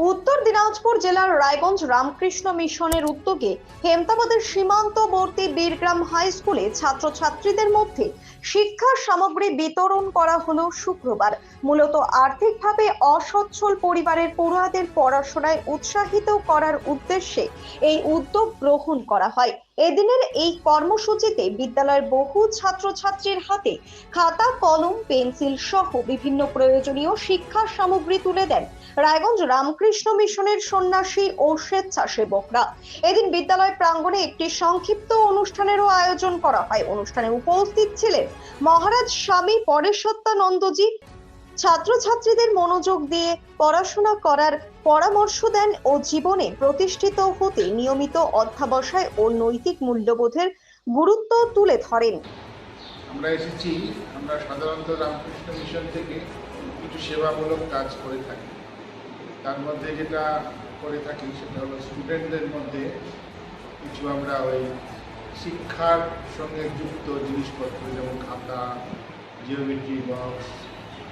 উত্তর দিনাজপুর জেলার রায়গঞ্জ রামকৃষ্ণ মিশনের উদ্যোগে হেমতাবাদের সীমান্তবর্তী বীরগ্রাম হাই স্কুলে ছাত্রছাত্রীদের মধ্যে শিক্ষা সামগ্রী বিতরণ করা হলো শুক্রবার। মূলত আর্থিকভাবে অসচ্ছল পরিবারের পড়ুয়াদের পড়াশোনায় উৎসাহিত করার উদ্দেশ্যে এই উদ্যোগ গ্রহণ করা হয়। এদিনের এই কর্মসূচিতে বিদ্যালয়ের বহু ছাত্রছাত্রীর হাতে খাতা, কলম, পেন্সিল সহ বিভিন্ন প্রয়োজনীয় শিক্ষা সামগ্রী তুলে দেন রায়গঞ্জ রামকৃষ্ণ মিশনের সন্ন্যাসী ও স্বেচ্ছাসেবকরা। এদিন বিদ্যালয় প্রাঙ্গণে একটি সংক্ষিপ্ত অনুষ্ঠানেরও আয়োজন করা হয়। অনুষ্ঠানে উপস্থিত ছিলেন মহারাজ স্বামী পরেশত্যানন্দজি। ছাত্রছাত্রীদের মনোযোগ দিয়ে পড়াশোনা করার পরামর্শ দেন ও জীবনে প্রতিষ্ঠিত হতে নিয়মিত অধ্যাবসায় ও নৈতিক মূল্যবোধের গুরুত্ব তুলে ধরেন। আমরা এসেছি, আমরা সাধারণত রামকৃষ্ণ মিশন থেকে কিছু সেবামূলক কাজ করে থাকি। তার মধ্যে যেটা করে থাকি সেটা হলো স্টুডেন্টদের মধ্যে কিছু আমরা ওই শিক্ষার সঙ্গে যুক্ত জিনিসপত্র, যেমন খাতা, জিওমেট্রি বক্স,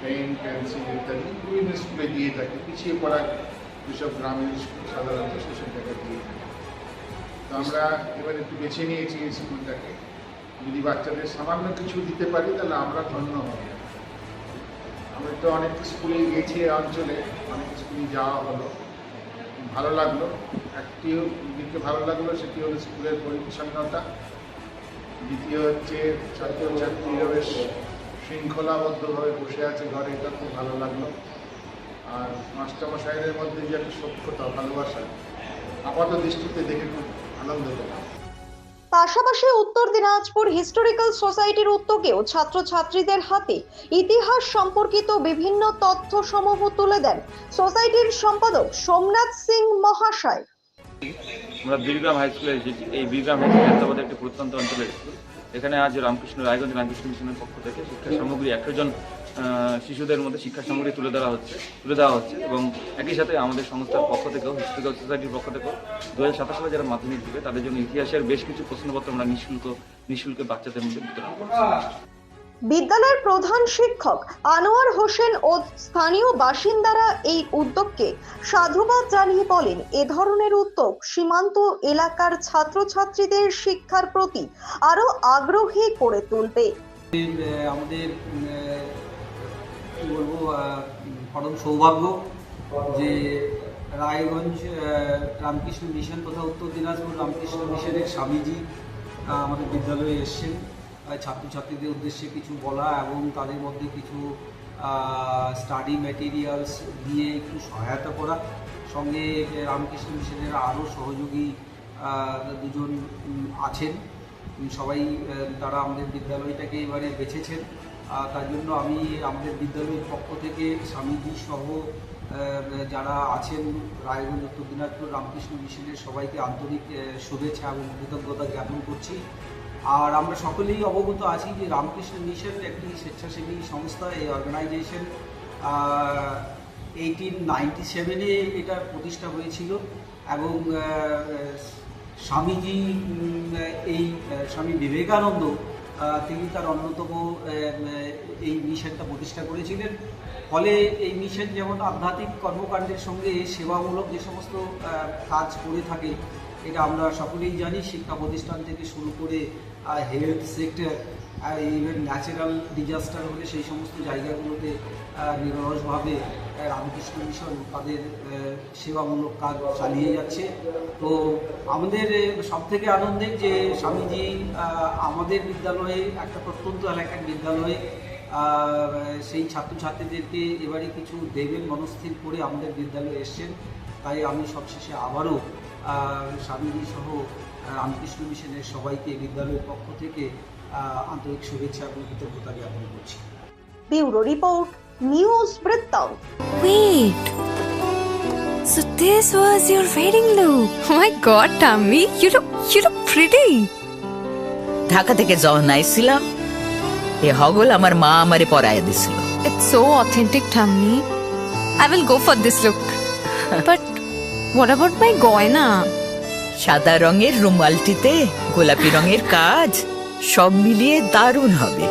পেন, পেন্সিল ইত্যাদি বিভিন্ন স্কুলে দিয়ে থাকি। পিছিয়ে পড়া যেসব গ্রামের স্কুল সাধারণত সেসব জায়গায় দিয়ে থাকি। তো আমরা এবার একটু বেছে নিয়েছি এই স্কুলটাকে। যদি বাচ্চাদের সামান্য কিছু দিতে পারি তাহলে আমরা ধন্য হব। আমরা তো অনেক স্কুলে গেছি, অঞ্চলে অনেক স্কুলে যাওয়া হলো, ভালো লাগলো। একটি দিকে ভালো লাগলো, সেটি হলো স্কুলের পরিচ্ছন্নতা। দ্বিতীয় হচ্ছে ছাত্রছাত্রীরা বেশ শৃঙ্খলাবদ্ধভাবে বসে আছে ঘরে, এটা খুব ভালো লাগলো। আর মাস্টারমশাইদের মধ্যে যে একটা সক্ষতা, ভালোবাসা, আপাত দৃষ্টিতে দেখে খুব আনন্দ পেলাম। পাশাপাশি উত্তর দিনাজপুর হিস্টোরিক্যাল সোসাইটির উদ্যোগেও ছাত্রছাত্রীদের হাতে ইতিহাস সম্পর্কিত বিভিন্ন তথ্য সমূহ তুলে দেন সোসাইটির সম্পাদক সোমনাথ সিং মহাশয়। আমরা বীরগ্রাম হাই স্কুলে এসেছি। এই বীরগ্রাম হাই স্কুল হেমতাবাদের একটি প্রত্যন্ত অঞ্চলের স্কুল। এখানে আজ রায়গঞ্জ রামকৃষ্ণ মিশনের পক্ষ থেকে শিক্ষা সামগ্রী 100 জন শিশুদের মধ্যে শিক্ষা সামগ্রী তুলে দেওয়া হচ্ছে এবং একই সাথে আমাদের সংস্থার পক্ষ থেকেও, হিস্টোরিক্যাল সোসাইটির পক্ষ থেকেও 2027 সালে যারা মাধ্যমিক দেবে তাদের জন্য ইতিহাসের বেশ কিছু প্রশ্নপত্র আমরা নিঃশুল্কে বাচ্চাদের মধ্যে বিতরণ করছি। বিদ্যালয়ের প্রধান শিক্ষক আনোয়ার হোসেন ও স্থানীয় বাসিন্দারা এই উদ্যোগকে সাধুবাদ জানিয়ে বলেন, এ ধরনের উদ্যোগ সীমান্ত এলাকার ছাত্রছাত্রীদের শিক্ষার প্রতি আরো আগ্রহী করে তুলবে। আমাদের কি বলবো, পরম সৌভাগ্য যে রায়গঞ্জ রামকৃষ্ণ মিশন তথা উত্তর দিনাজপুর রামকৃষ্ণ মিশনের স্বামীজি আমাদের বিদ্যালয়ে এসছেন ছাত্রছাত্রীদের উদ্দেশ্যে কিছু বলা এবং তাদের মধ্যে কিছু স্টাডি ম্যাটেরিয়ালস দিয়ে একটু সহায়তা করা। সঙ্গে রামকৃষ্ণ মিশনের আরও সহযোগী দুজন আছেন, সবাই তারা আমাদের বিদ্যালয়টাকে এবারে বেছেছেন। তার জন্য আমি আমাদের বিদ্যালয়ের পক্ষ থেকে স্বামীজি সহ যারা আছেন রায়গঞ্জ উত্তর দিনাজপুর রামকৃষ্ণ মিশনের সবাইকে আন্তরিক শুভেচ্ছা এবং কৃতজ্ঞতা জ্ঞাপন করছি। আর আমরা সকলেই অবগত আছি যে রামকৃষ্ণ মিশন একটি স্বেচ্ছাসেবী সংস্থা। এই অর্গানাইজেশন 1897-এ এটা প্রতিষ্ঠা হয়েছিল এবং স্বামীজি এই স্বামী বিবেকানন্দ তিনি তার অন্যতম এই মিশনটা প্রতিষ্ঠা করেছিলেন। ফলে এই মিশন যেমন আধ্যাত্মিক কর্মকাণ্ডের সঙ্গে সেবামূলক যে সমস্ত কাজ করে থাকে এটা আমরা সকলেই জানি। শিক্ষা প্রতিষ্ঠান থেকে শুরু করে health sector, even natural disaster হলে সেই সমস্ত জায়গাগুলোতে নিরলসভাবে রামকৃষ্ণ মিশন তাদের সেবামূলক কাজ চালিয়ে যাচ্ছে। তো আমাদের সবথেকে আনন্দের যে স্বামীজি আমাদের বিদ্যালয়ে, একটা প্রত্যন্ত এলাকার বিদ্যালয়ে সেই ছাত্রছাত্রীদেরকে এবারে কিছু দেবেন মনস্থির করে আমাদের বিদ্যালয়ে এসছেন। তাই আমি সবশেষে আবারও স্বামীজি সহ রামকৃষ্ণ মিশনের সবাইকে বিদ্যালয়ের পক্ষ থেকে আন্তরিক শুভেচ্ছা এবং কৃতজ্ঞতা জ্ঞাপন করছি। ব্যুরো রিপোর্ট, নিউজ বৃত্তান্ত। Wait, so this was your wedding look? Oh my God, Tammy, you look pretty. Dhaka থেকে যখন আইছিলাম এ হগল আমার মা আমারে পরাইয়া দিছিল। It's so authentic, Tammy. I will go for this look. But what about my goina? সাদা রঙের রুমালটিতে গোলাপি রঙের কাজ, সব মিলিয়ে দারুণ হবে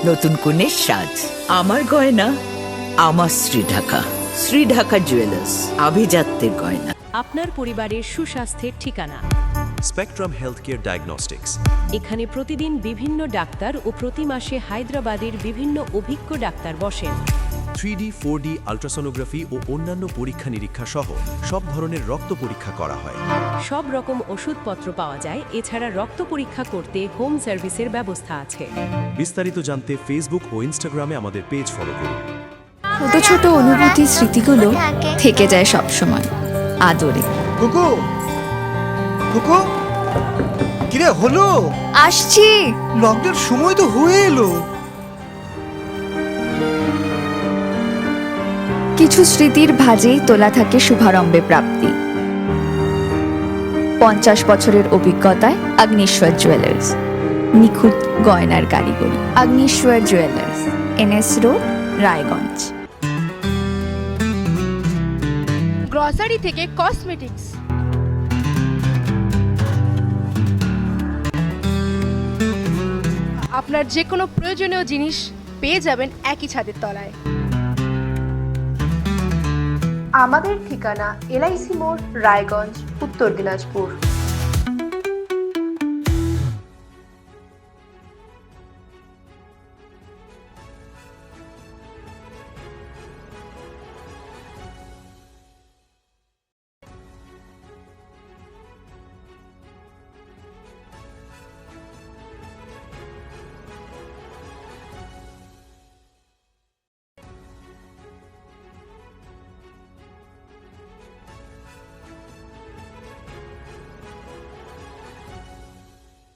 নতুন কনের সাজ। আমার গয়না আমার শ্রী ঢাকা। শ্রী ঢাকা জুয়েলার্স, আভিজাত্যের গয়না। আপনার পরিবারের সুস্বাস্থ্যের ঠিকানা। Spectrum healthcare diagnostics. এখানে প্রতিদিন বিভিন্ন ডাক্তার ও প্রতি মাসে হায়দ্রাবাদের বিভিন্ন অভিজ্ঞ ডাক্তার বসেন। 3D, 4D আল্ট্রাসোনোগ্রাফি ও অন্যান্য পরীক্ষা নিরীক্ষা সহ সব ধরনের রক্ত পরীক্ষা করা হয়। সব রকম ওষুধপত্র পাওয়া যায়। এছাড়া রক্ত পরীক্ষা করতে হোম সার্ভিসের ব্যবস্থা আছে। বিস্তারিত জানতে ফেসবুক ও ইনস্টাগ্রামে আমাদের পেজ ফলো করুন। ছোট ছোট অনুভূতির স্মৃতিগুলো থেকে যায় সব সময় আদরে। কুকু কুকু কিরে হলো? আসছি। লকডাউন সময় তো হয়ে এলো। কিছু স্মৃতির ভাজেই তোলা থাকে শুভারম্ভে প্রাপ্তি। 50 বছরের অভিজ্ঞতায় আগ্নেশ্বর জুয়েলার্স, নিখুঁত গয়নার কারিগরি। Agneshwar jewellers, NS road, Raiganj. Grocery থেকে কসমেটিক্স, আপনার যে কোনো প্রয়োজনীয় জিনিস পেয়ে যাবেন একই ছাদের তলায়। আমাদের ঠিকানা LIC মোড়, রায়গঞ্জ, উত্তর দিনাজপুর।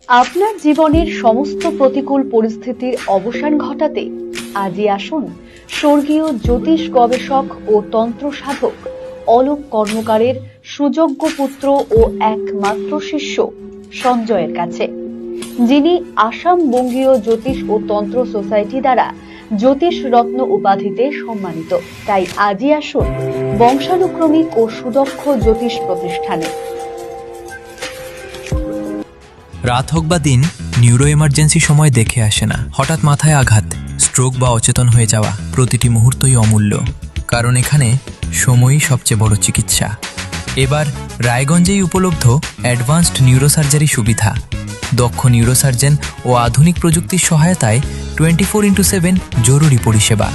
আপনার জীবনের সমস্ত প্রতিকূল পরিস্থিতির অবসান ঘটাতে আজই আসুন স্বর্গীয় জ্যোতিষ গবেষক ও তন্ত্র সাধক অলোক কর্মকারের সুযোগ্য পুত্র ও একমাত্র শিষ্য সঞ্জয়ের কাছে, যিনি আসাম বঙ্গীয় জ্যোতিষ ও তন্ত্র সোসাইটি দ্বারা জ্যোতিষ রত্ন উপাধিতে সম্মানিত। তাই আজই আসুন বংশানুক্রমিক ও সুদক্ষ জ্যোতিষ প্রতিষ্ঠানে। রাত হোক বা দিন, নিউরো এমার্জেন্সি সময় দেখে আসে না। হঠাৎ মাথায় আঘাত, স্ট্রোক বা অচেতন হয়ে যাওয়া, প্রতিটি মুহূর্তই অমূল্য। কারণ এখানে সময়ই সবচেয়ে বড় চিকিৎসা। এবার রায়গঞ্জেই উপলব্ধ অ্যাডভান্সড নিউরোসার্জারি সুবিধা। দক্ষ নিউরোসার্জন ও আধুনিক প্রযুক্তির সহায়তায় 24x7 জরুরি পরিষেবা।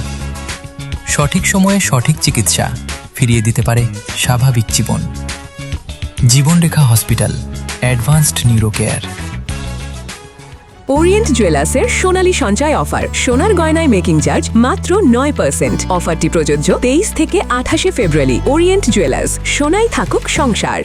সঠিক সময়ে সঠিক চিকিৎসা ফিরিয়ে দিতে পারে স্বাভাবিক জীবন। Jibanrekha hospital, advanced neuro care. Orient জুয়েলার্সের সোনালী সঞ্চয় অফার। সোনার গয়নায় মেকিং চার্জ মাত্র 9%। অফারটি প্রযোজ্য 23 থেকে 28 ফেব্রুয়ারি। ওরিয়েন্ট জুয়েলার্স, সোনাই থাকুক সংসার।